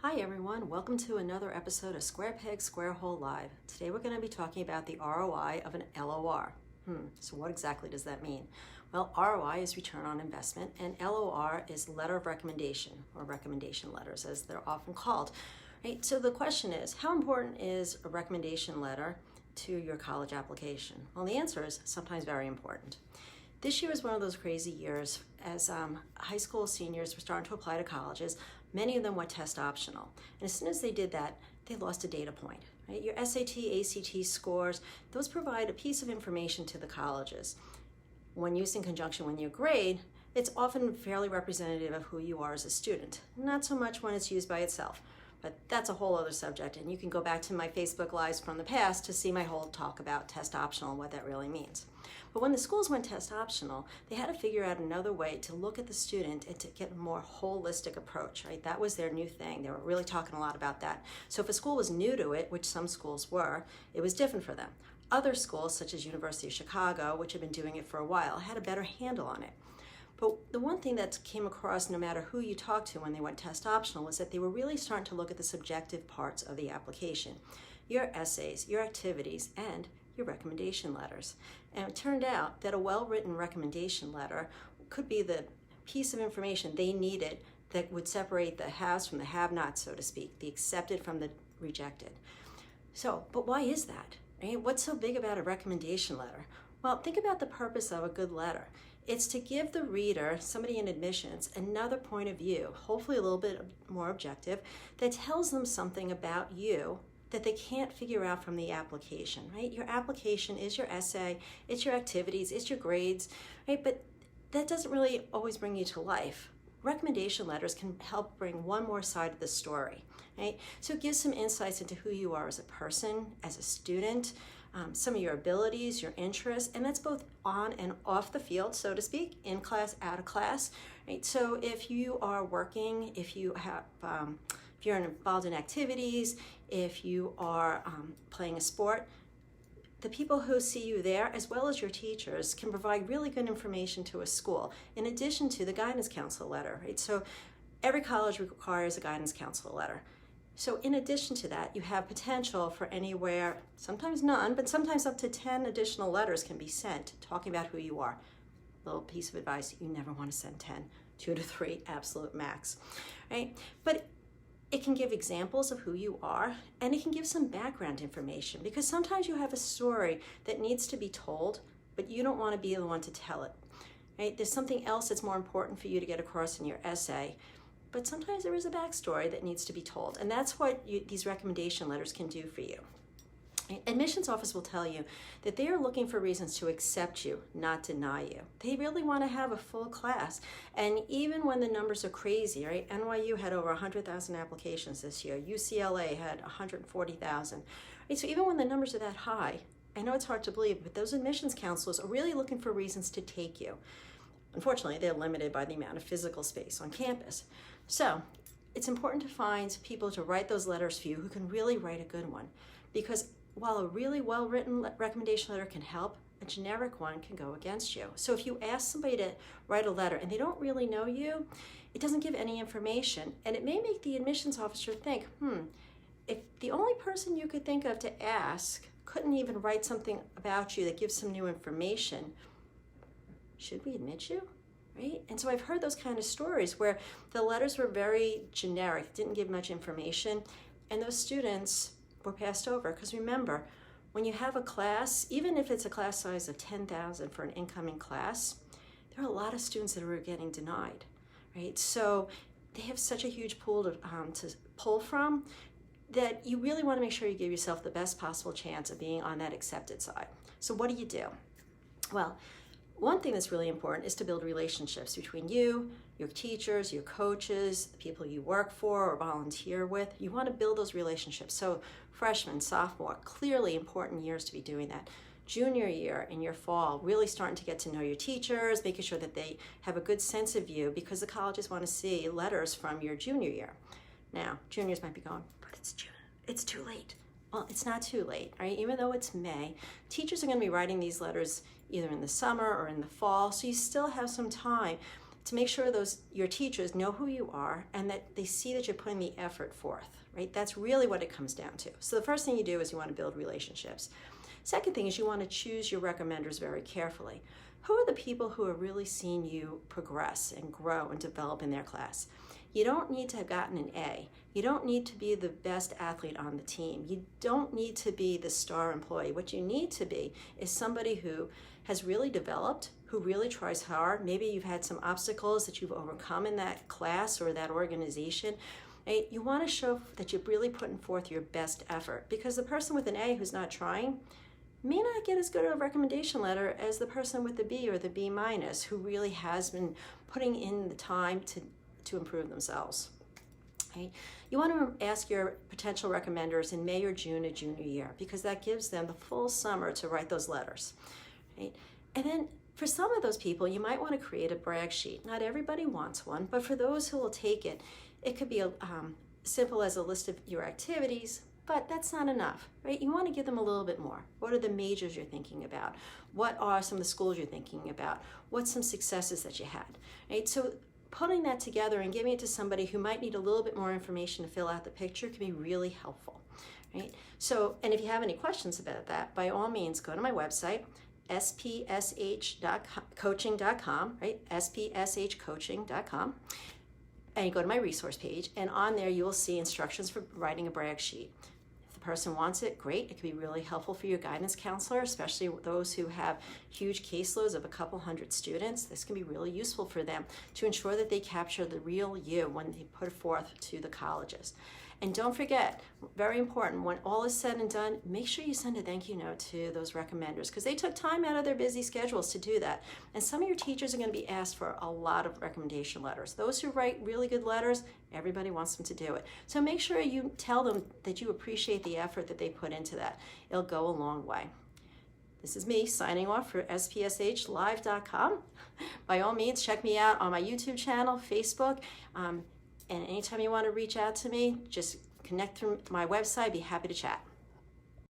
Hi everyone, welcome to another episode of Square Peg, Square Hole Live. Today we're going to be talking about the ROI of an LOR. So what exactly does that mean? Well, ROI is return on investment and LOR is letter of recommendation or recommendation letters as they're often called. Right? So the question is, how important is a recommendation letter to your college application? Well, the answer is sometimes very important. This year was one of those crazy years as high school seniors were starting to apply to colleges. Many of them went test optional. And as soon as they did that, they lost a data point. Right? Your SAT, ACT scores, those provide a piece of information to the colleges. When used in conjunction with your grade, it's often fairly representative of who you are as a student. Not so much when it's used by itself. But that's a whole other subject, and you can go back to my Facebook Lives from the past to see my whole talk about test optional and what that really means. But when the schools went test optional, they had to figure out another way to look at the student and to get a more holistic approach, right? That was their new thing. They were really talking a lot about that. So if a school was new to it, which some schools were, it was different for them. Other schools, such as University of Chicago, which had been doing it for a while, had a better handle on it. But the one thing that came across no matter who you talked to when they went test optional was that they were really starting to look at the subjective parts of the application. Your essays, your activities, and your recommendation letters. And it turned out that a well-written recommendation letter could be the piece of information they needed that would separate the haves from the have-nots, so to speak, the accepted from the rejected. So, but why is that? Right? What's so big about a recommendation letter? Well, think about the purpose of a good letter. It's to give the reader, somebody in admissions, another point of view, hopefully a little bit more objective, that tells them something about you that they can't figure out from the application, right? Your application is your essay, it's your activities, it's your grades, right? But that doesn't really always bring you to life. Recommendation letters can help bring one more side of the story, right? So it gives some insights into who you are as a person, as a student, some of your abilities, your interests, and that's both on and off the field, so to speak, in class, out of class, right? So if you are working, if you're involved in activities, if you are playing a sport, the people who see you there, as well as your teachers, can provide really good information to a school, in addition to the guidance counselor letter, right? So every college requires a guidance counselor letter. So in addition to that, you have potential for anywhere, sometimes none, but sometimes up to 10 additional letters can be sent talking about who you are. Little piece of advice, you never want to send 10, 2 to 3, absolute max, right? But it can give examples of who you are, and it can give some background information, because sometimes you have a story that needs to be told, but you don't want to be the one to tell it, right? There's something else that's more important for you to get across in your essay, but sometimes there is a backstory that needs to be told, and that's what these recommendation letters can do for you. Admissions office will tell you that they are looking for reasons to accept you, not deny you. They really want to have a full class. And even when the numbers are crazy, right? NYU had over 100,000 applications this year. UCLA had 140,000. Right? So even when the numbers are that high, I know it's hard to believe, but those admissions counselors are really looking for reasons to take you. Unfortunately, they're limited by the amount of physical space on campus. So it's important to find people to write those letters for you who can really write a good one, because while a really well-written recommendation letter can help, a generic one can go against you. So if you ask somebody to write a letter and they don't really know you, it doesn't give any information, and it may make the admissions officer think, if the only person you could think of to ask couldn't even write something about you that gives some new information, should we admit you? Right? And so I've heard those kind of stories where the letters were very generic, didn't give much information, and those students were passed over. Because remember, when you have a class, even if it's a class size of 10,000 for an incoming class, there are a lot of students that are getting denied, right? So they have such a huge pool to pull from that you really want to make sure you give yourself the best possible chance of being on that accepted side. So what do? Well, one thing that's really important is to build relationships between you, your teachers, your coaches, the people you work for or volunteer with. You want to build those relationships. So freshman, sophomore, clearly important years to be doing that. Junior year in your fall, really starting to get to know your teachers, making sure that they have a good sense of you, because the colleges want to see letters from your junior year. Now, juniors might be going, but it's June, it's too late. Well, it's not too late, right? Even though it's May, teachers are going to be writing these letters either in the summer or in the fall, so you still have some time. to make sure your teachers know who you are and that they see that you're putting the effort forth, right? That's really what it comes down to. So the first thing you do is you want to build relationships. Second thing is you want to choose your recommenders very carefully. Who are the people who have really seen you progress and grow and develop in their class? You don't need to have gotten an A. You don't need to be the best athlete on the team. You don't need to be the star employee. What you need to be is somebody who has really developed, who really tries hard. Maybe you've had some obstacles that you've overcome in that class or that organization. Right? You want to show that you're really putting forth your best effort, because the person with an A who's not trying may not get as good a recommendation letter as the person with the B or the B minus who really has been putting in the time to improve themselves. Right? You want to ask your potential recommenders in May or June of junior year, because that gives them the full summer to write those letters. Right? And then for some of those people, you might want to create a brag sheet. Not everybody wants one, but for those who will take it, it could be simple as a list of your activities, but that's not enough, right? You want to give them a little bit more. What are the majors you're thinking about? What are some of the schools you're thinking about? What's some successes that you had, right? So putting that together and giving it to somebody who might need a little bit more information to fill out the picture can be really helpful, right? So, and if you have any questions about that, by all means, go to my website, spsh.coaching.com, right? spshcoaching.com. And you go to my resource page, and on there you will see instructions for writing a brag sheet. If the person wants it, great. It can be really helpful for your guidance counselor, especially those who have huge caseloads of a couple hundred students. This can be really useful for them to ensure that they capture the real you when they put it forth to the colleges. And don't forget, very important, when all is said and done, make sure you send a thank you note to those recommenders, because they took time out of their busy schedules to do that. And some of your teachers are going to be asked for a lot of recommendation letters. Those who write really good letters, everybody wants them to do it. So make sure you tell them that you appreciate the effort that they put into that. It'll go a long way. This is me signing off for spshlive.com. By all means, check me out on my YouTube channel, Facebook, and anytime you want to reach out to me, just connect through my website. I'd be happy to chat.